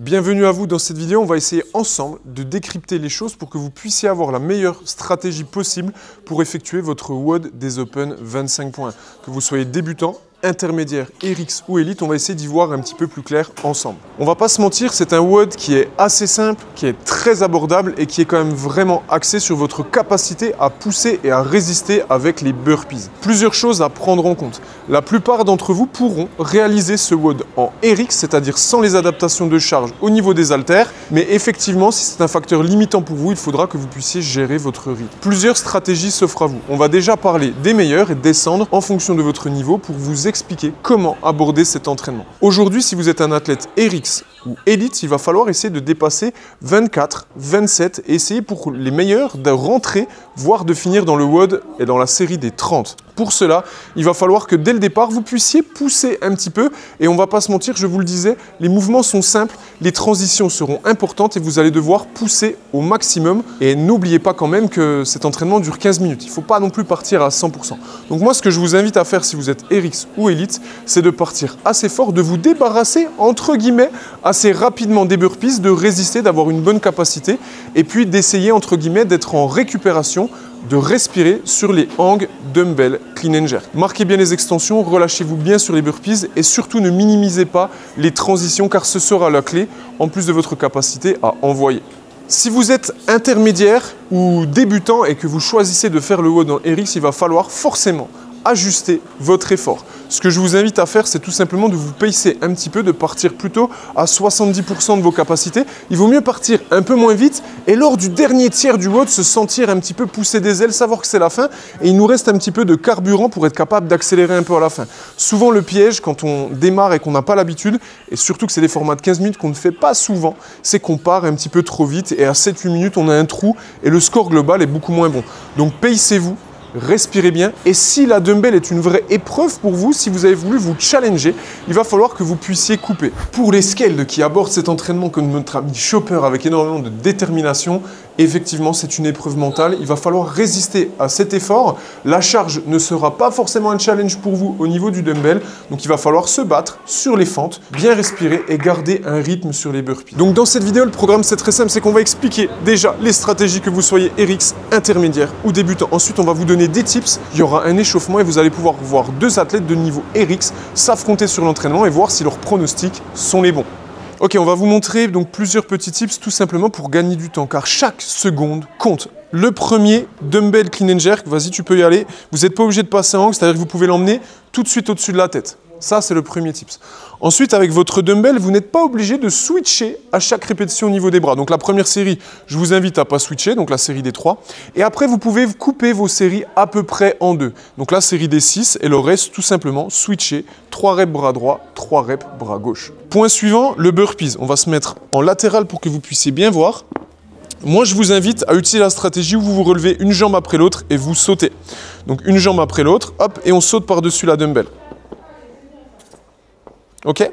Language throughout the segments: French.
Bienvenue à vous dans cette vidéo, on va essayer ensemble de décrypter les choses pour que vous puissiez avoir la meilleure stratégie possible pour effectuer votre WOD des Open 25 points. Que vous soyez débutant, intermédiaire, RX ou élite, on va essayer d'y voir un petit peu plus clair ensemble. On va pas se mentir, c'est un WOD qui est assez simple, qui est très abordable et qui est quand même vraiment axé sur votre capacité à pousser et à résister avec les burpees. Plusieurs choses à prendre en compte. La plupart d'entre vous pourront réaliser ce WOD en RX, c'est-à-dire sans les adaptations de charge au niveau des haltères, mais effectivement, si c'est un facteur limitant pour vous, il faudra que vous puissiez gérer votre rythme. Plusieurs stratégies s'offrent à vous. On va déjà parler des meilleures et descendre en fonction de votre niveau pour vous expliquer comment aborder cet entraînement. Aujourd'hui, si vous êtes un athlète RX ou élite, il va falloir essayer de dépasser 24, 27 et essayer pour les meilleurs de rentrer, voire de finir dans le WOD et dans la série des 30. Pour cela, il va falloir que dès le départ, vous puissiez pousser un petit peu et on va pas se mentir, je vous le disais, les mouvements sont simples, les transitions seront importantes et vous allez devoir pousser au maximum et n'oubliez pas quand même que cet entraînement dure 15 minutes. Il ne faut pas non plus partir à 100%. Donc moi, ce que je vous invite à faire si vous êtes RX ou élite, c'est de partir assez fort, de vous débarrasser entre guillemets assez rapidement des burpees, de résister, d'avoir une bonne capacité et puis d'essayer entre guillemets d'être en récupération, de respirer sur les hang dumbbell clean and jerk. Marquez bien les extensions, relâchez-vous bien sur les burpees et surtout ne minimisez pas les transitions car ce sera la clé en plus de votre capacité à envoyer. Si vous êtes intermédiaire ou débutant et que vous choisissez de faire le WOD en RX, il va falloir forcément ajuster votre effort. Ce que je vous invite à faire, c'est tout simplement de vous pacer un petit peu, de partir plutôt à 70% de vos capacités. Il vaut mieux partir un peu moins vite et lors du dernier tiers du WOD, se sentir un petit peu pousser des ailes, savoir que c'est la fin et il nous reste un petit peu de carburant pour être capable d'accélérer un peu à la fin. Souvent le piège quand on démarre et qu'on n'a pas l'habitude, et surtout que c'est des formats de 15 minutes qu'on ne fait pas souvent, c'est qu'on part un petit peu trop vite et à 7-8 minutes, on a un trou et le score global est beaucoup moins bon. Donc pacez-vous. Respirez bien et si la dumbbell est une vraie épreuve pour vous, si vous avez voulu vous challenger, il va falloir que vous puissiez couper. Pour les scaled qui abordent cet entraînement comme notre ami Chopper avec énormément de détermination, effectivement c'est une épreuve mentale, il va falloir résister à cet effort. La charge ne sera pas forcément un challenge pour vous au niveau du dumbbell, donc il va falloir se battre sur les fentes, bien respirer et garder un rythme sur les burpees. Donc dans cette vidéo, le programme c'est très simple, c'est qu'on va expliquer déjà les stratégies que vous soyez RX, intermédiaire ou débutant. Ensuite on va vous donner des tips, il y aura un échauffement et vous allez pouvoir voir deux athlètes de niveau RX s'affronter sur l'entraînement et voir si leurs pronostics sont les bons. Ok, on va vous montrer donc plusieurs petits tips tout simplement pour gagner du temps car chaque seconde compte. Le premier, dumbbell clean and jerk, vas-y tu peux y aller. Vous n'êtes pas obligé de passer en angle, c'est-à-dire que vous pouvez l'emmener tout de suite au-dessus de la tête. Ça, c'est le premier tips. Ensuite, avec votre dumbbell, vous n'êtes pas obligé de switcher à chaque répétition au niveau des bras. Donc la première série, je vous invite à ne pas switcher, donc la série des 3. Et après, vous pouvez couper vos séries à peu près en 2. Donc la série des 6 et le reste, tout simplement, switcher. 3 reps bras droit, 3 reps bras gauche. Point suivant, le burpees. On va se mettre en latéral pour que vous puissiez bien voir. Moi, je vous invite à utiliser la stratégie où vous vous relevez une jambe après l'autre et vous sautez. Donc une jambe après l'autre, hop, et on saute par-dessus la dumbbell. Ok?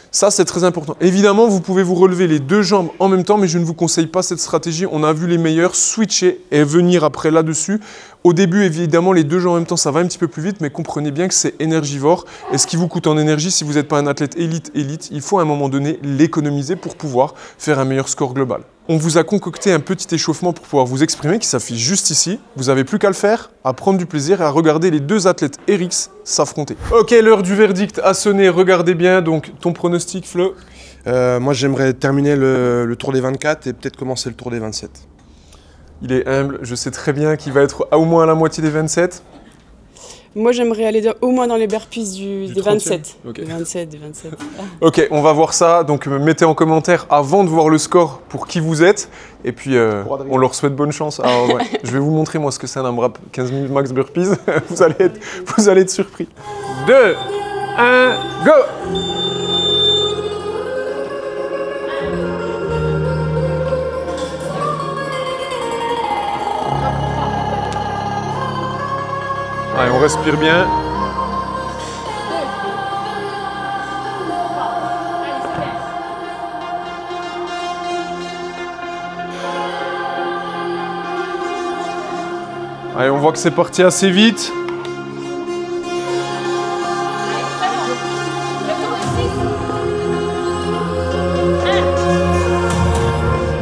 Ça, c'est très important. Évidemment, vous pouvez vous relever les deux jambes en même temps, mais je ne vous conseille pas cette stratégie. On a vu les meilleurs switcher et venir après là-dessus. Au début, évidemment, les deux jambes en même temps, ça va un petit peu plus vite, mais comprenez bien que c'est énergivore. Et ce qui vous coûte en énergie, si vous n'êtes pas un athlète élite, il faut à un moment donné l'économiser pour pouvoir faire un meilleur score global. On vous a concocté un petit échauffement pour pouvoir vous exprimer qui s'affiche juste ici. Vous n'avez plus qu'à le faire, à prendre du plaisir et à regarder les deux athlètes RX s'affronter. Ok, l'heure du verdict a sonné. Regardez bien, donc ton pronostic, Flo? Moi, j'aimerais terminer le tour des 24 et peut-être commencer le tour des 27. Il est humble, je sais très bien qu'il va être au moins à la moitié des 27. Moi, j'aimerais aller au moins dans les burpees des 27. Okay. Des 27, des 27. Ok, on va voir ça. Donc, mettez en commentaire avant de voir le score pour qui vous êtes. Et puis, on leur souhaite bonne chance. Alors, ouais, je vais vous montrer, moi, ce que c'est un AMRAP 15 minutes max burpees. vous allez être surpris. 2, 1, go! Allez, on respire bien. Allez, on voit que c'est parti assez vite.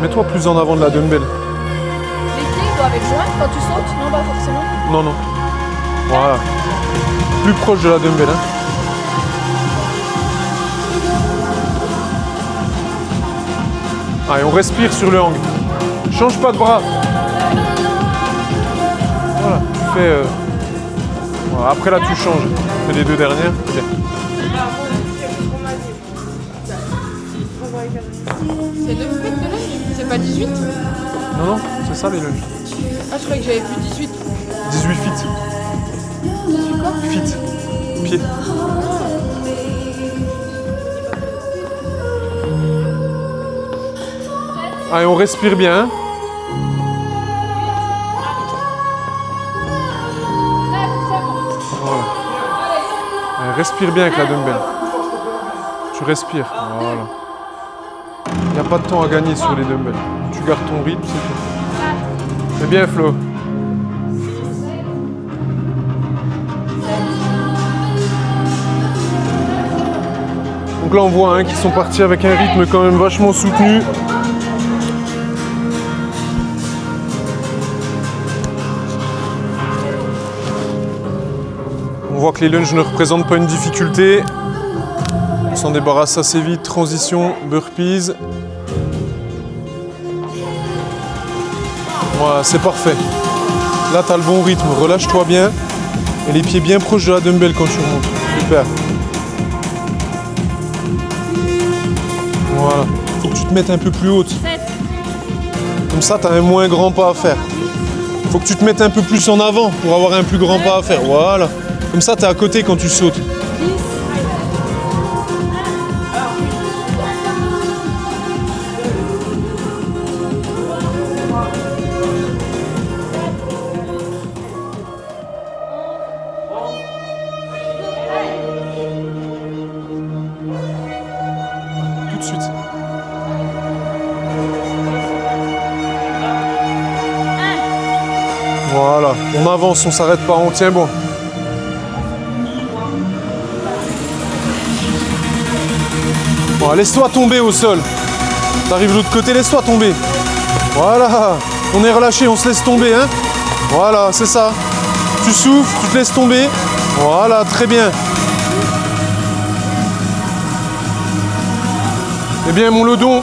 Mets-toi plus en avant de la dumbbell. Les pieds doivent être joints quand tu sautes? Non, pas forcément. Non, non. Voilà. Plus proche de la dumbbell. Hein. Allez, on respire sur le hang. Change pas de bras. Voilà, tu fais... Voilà, après là, tu changes. Tu fais les deux dernières. Okay. C'est 9 feet de lunge? C'est pas 18? Non, non, c'est ça les lunges. Ah, je croyais que j'avais vu 18. 18 feet. 18 quoi? Feet. Pied. Allez, on respire bien. Voilà. Allez, respire bien avec la dumbbell. Tu respires. Voilà. Il n'y a pas de temps à gagner sur les dumbbells. Tu gardes ton rythme, c'est tout. C'est bien, Flo. Donc là, on voit qu'ils sont partis avec un rythme quand même vachement soutenu. On voit que les lunges ne représentent pas une difficulté. On s'en débarrasse assez vite. Transition, burpees. Voilà, c'est parfait. Là, tu as le bon rythme. Relâche-toi bien. Et les pieds bien proches de la dumbbell quand tu remontes. Super. Voilà. Il faut que tu te mettes un peu plus haute. Comme ça, tu as un moins grand pas à faire. Il faut que tu te mettes un peu plus en avant pour avoir un plus grand pas à faire. Voilà. Comme ça, tu es à côté quand tu sautes. Tout de suite. Voilà, on avance, on s'arrête pas, on tient bon. Bon, laisse-toi tomber au sol. T'arrives de l'autre côté, laisse-toi tomber. Voilà, on est relâché, on se laisse tomber, hein. Voilà, c'est ça. Tu souffles, tu te laisses tomber. Voilà, très bien. Eh bien, mon lodon.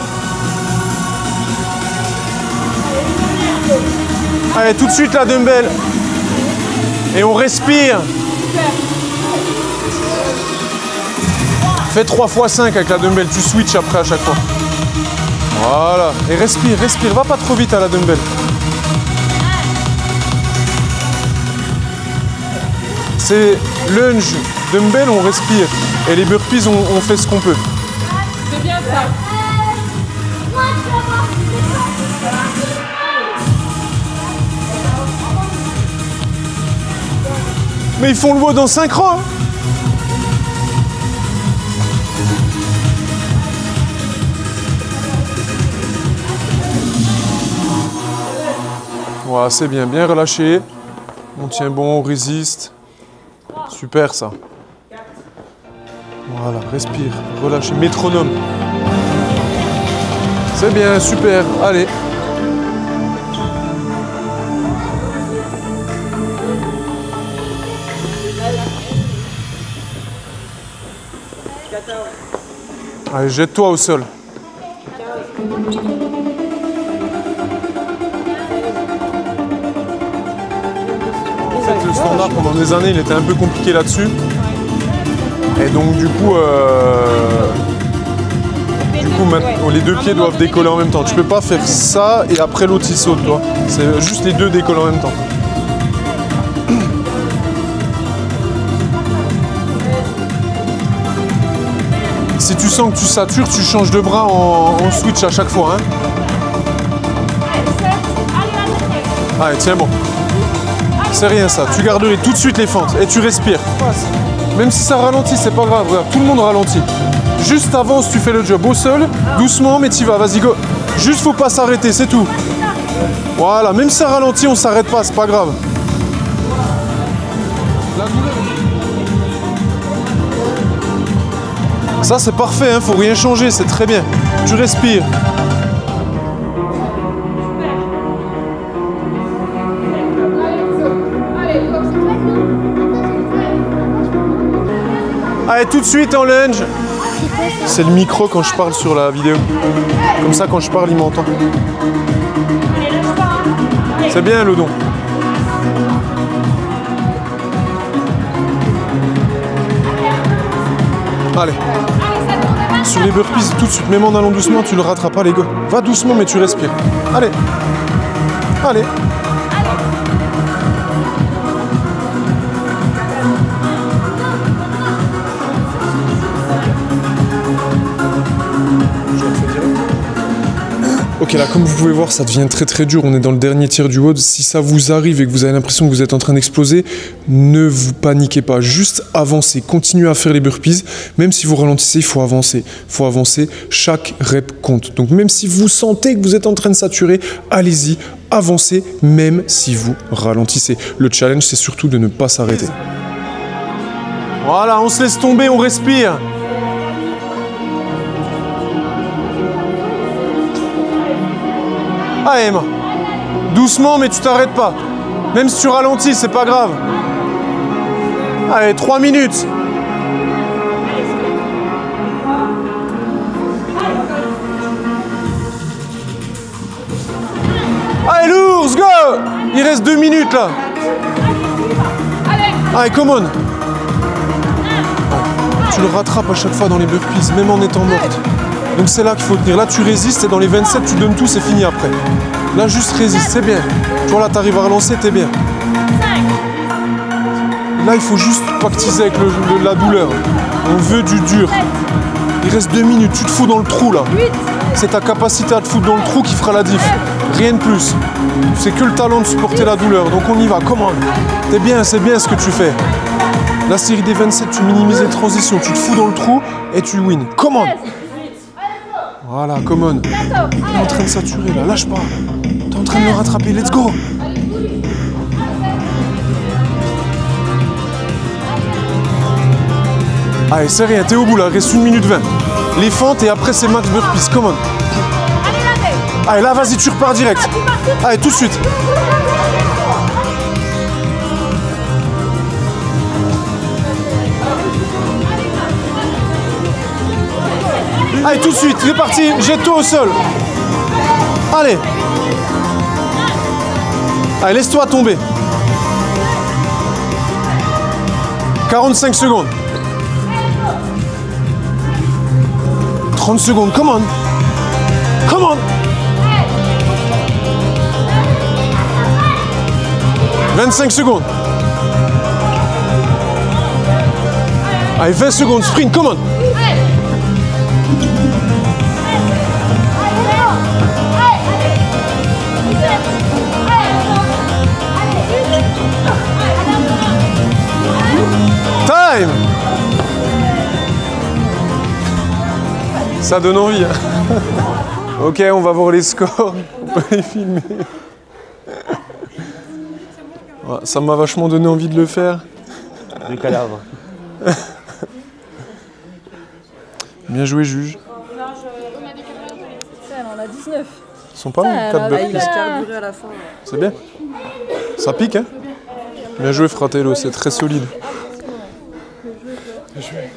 Allez, tout de suite la dumbbell. Et on respire. Fais 3 x 5 avec la dumbbell, tu switches après à chaque fois. Voilà. Et respire, respire. Va pas trop vite à la dumbbell. C'est lunge, dumbbell, on respire. Et les burpees, on fait ce qu'on peut. C'est bien ça. Mais ils font le WOD en synchro. Hein. Voilà, c'est bien, bien relâché. On tient bon, on résiste. Super ça. Voilà, respire, relâchez, métronome. C'est bien, super, allez. Allez, jette-toi au sol. En fait, le standard, pendant des années, il était un peu compliqué là-dessus. Et donc, du coup, maintenant, les deux pieds doivent décoller en même temps. Tu peux pas faire ça et après l'autre il saute, toi. C'est juste les deux décollent en même temps. Si tu sens que tu satures, tu changes de bras en switch à chaque fois. Hein. Allez, tiens bon. C'est rien ça. Tu gardes tout de suite les fentes et tu respires. Même si ça ralentit, c'est pas grave. Regarde, tout le monde ralentit. Juste avance, tu fais le job au sol, doucement, mais t'y vas. Vas-y, go. Juste, faut pas s'arrêter, c'est tout. Voilà, même si ça ralentit, on s'arrête pas, c'est pas grave. Ça, c'est parfait, hein, faut rien changer, c'est très bien. Tu respires. Allez, tout de suite en lunge. C'est le micro quand je parle sur la vidéo. Comme ça, quand je parle, il m'entend. C'est bien, le don. Allez. Sur les burpees, tout de suite, même en allant doucement, tu le rattrapes pas, les gars. Va doucement, mais tu respires. Allez. Allez. Ok, là, comme vous pouvez voir, ça devient très très dur. On est dans le dernier tiers du WOD. Si ça vous arrive et que vous avez l'impression que vous êtes en train d'exploser, ne vous paniquez pas. Juste avancez. Continuez à faire les burpees. Même si vous ralentissez, il faut avancer. Il faut avancer. Chaque rep compte. Donc même si vous sentez que vous êtes en train de saturer, allez-y. Avancez, même si vous ralentissez. Le challenge, c'est surtout de ne pas s'arrêter. Voilà, on se laisse tomber, on respire. Allez, Emma. Doucement, mais tu t'arrêtes pas. Même si tu ralentis, c'est pas grave. Allez, 3 minutes. Allez, l'ours, go! Il reste 2 minutes, là. Allez, come on. Tu le rattrapes à chaque fois dans les burpees, même en étant morte. Donc c'est là qu'il faut tenir. Là, tu résistes et dans les 27, tu donnes tout, c'est fini après. Là, juste résiste, c'est bien. Tu vois, là, tu arrives à relancer, t'es bien. Là, il faut juste pactiser avec la douleur. On veut du dur. Il reste 2 minutes, tu te fous dans le trou, là. C'est ta capacité à te foutre dans le trou qui fera la diff. Rien de plus. C'est que le talent de supporter la douleur. Donc on y va, comment? T'es bien, c'est bien ce que tu fais. La série des 27, tu minimises les transitions. Tu te fous dans le trou et tu wins. Comment? Voilà, come on. T'es en train de saturer là, lâche pas. T'es en train de le rattraper, let's go. Allez, c'est rien, t'es au bout là, il reste 1 minute 20. Les fentes et après c'est max burpees, come on. Allez, là, vas-y, tu repars direct. Allez, tout de suite. Allez, tout de suite, il est parti, jette-toi au sol. Allez. Allez, laisse-toi tomber. 45 secondes. 30 secondes, come on. Come on. 25 secondes. Allez, 20 secondes, sprint, come on. Time. Ça donne envie. Hein. Ok, on va voir les scores. On peut les filmer. Ouais, ça m'a vachement donné envie de le faire. Du cadavre. Bien joué, juge. On a 19. Ils sont pas mal, 4 burpees. Il a carburé à la fin. C'est bien. Ça pique, hein. Bien joué, Fratello, c'est très solide. Bien joué.